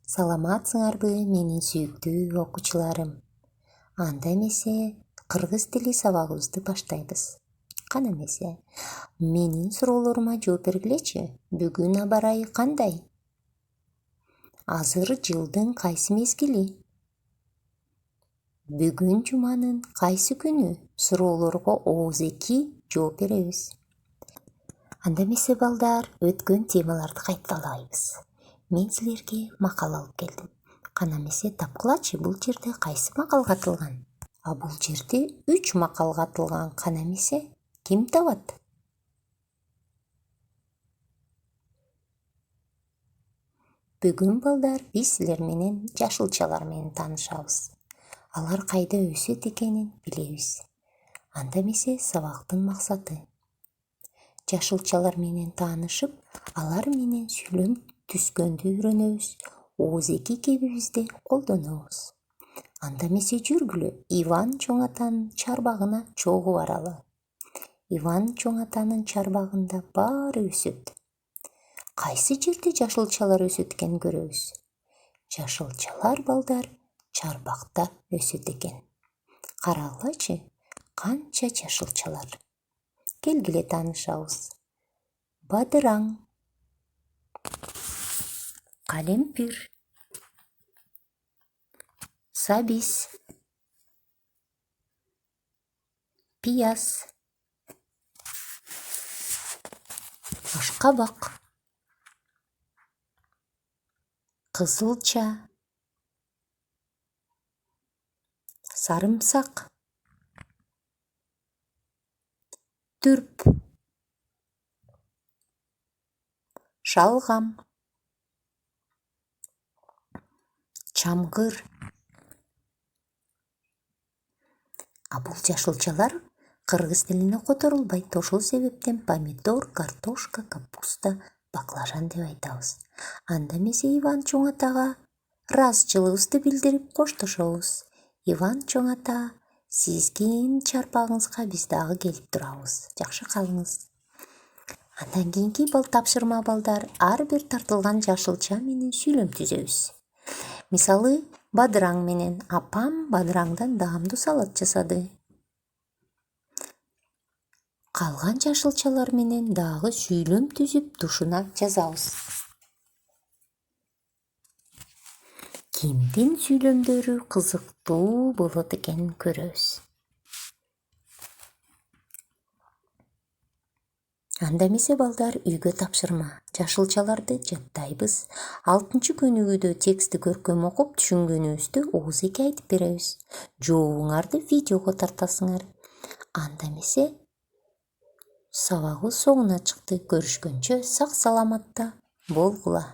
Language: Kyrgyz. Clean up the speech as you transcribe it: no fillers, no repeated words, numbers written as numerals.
Саламатсыңарбы менин сүйүктүү окуучуларым. Анда эмесе кыргыз тили сабагыбызды баштайбыз. Кана эмесе, менин суроолорума жооп бергилечи. Бүгүн аба ырайы кандай? Азыр жылдын кайсы мезгили? Бүгүн жуманын кайсы күнү? Суроолорго ооз-эки жооп беребиз. Анда эмесе балдар, өткөн темаларды кайталайбыз. Мен силерге макал алып келдим. Кана эмесе тапкылачы, бул жерде кайсы макал катылган? Бул жерде 3 макал катылган. Кана эмесе ким табат? Бүгүн балдар биз силер менен жашылчалар менен таанышабыз. Алар кайда өсөт экенин билебиз. Анда эмесе сабактын максаты жашылчалар менен таанышып, алар менен сүйлөм түзгөндү үйрөнөбүз. Ооз-эки кебибизди колдонобуз. Анда эмесе жүргүлө Иван чоң атанын чарбагына чогуу баралы. Иван чоң атанын чарбагында баары өсөт. Кайсы жерде жашылчалар өсөт экенин көрөбүз. Жашылчалар балдар чарбакта өсөт экен. Карагылачы, канча жашылчалар. Келгиле таанышабыз. Бадыраң, калемпир, сабиз, пияз, ашкабак, кызылча, сарымсак, түрп, шалгам, чамгыр. Бул жашылчалар кыргыз тилине которулбайт. Ошол себептен помидор, картошка, капуста, баклажан деп айтабыз. Анда эмесе Иван чоң атага ыраазычылыгыбызды билдирип коштошобуз. Иван чоң ата, сиздин чарбагыңызга биз дагы келип турабыз. Жакшы калыңыз. Андан кийинки тапшырма балдар, ар бир тартылган жашылча менен сүйлөм түзөбүз. Мисалы, бадыраң менен апам бадыраңдан даамдуу салат жасады. Калган жашылчалар менен дагы сүйлөм түзүп тушуна жазабыз. Кимдин сүйлөмдөрү кызыктуу болот экенин көрөбүз. Анда эмесе балдар, үйгө тапшырма. Жашылчаларды жаттайбыз. 6-көнүгүдө текстти көркөм окуп, түшүнгөнүбүздү ооз-эки айтып беребиз. Жообуңарды видеого тартасыңар. Анда эмесе сабагыбыз соңуна чыкты. Көрүшкөнчө сак саламатта болгула.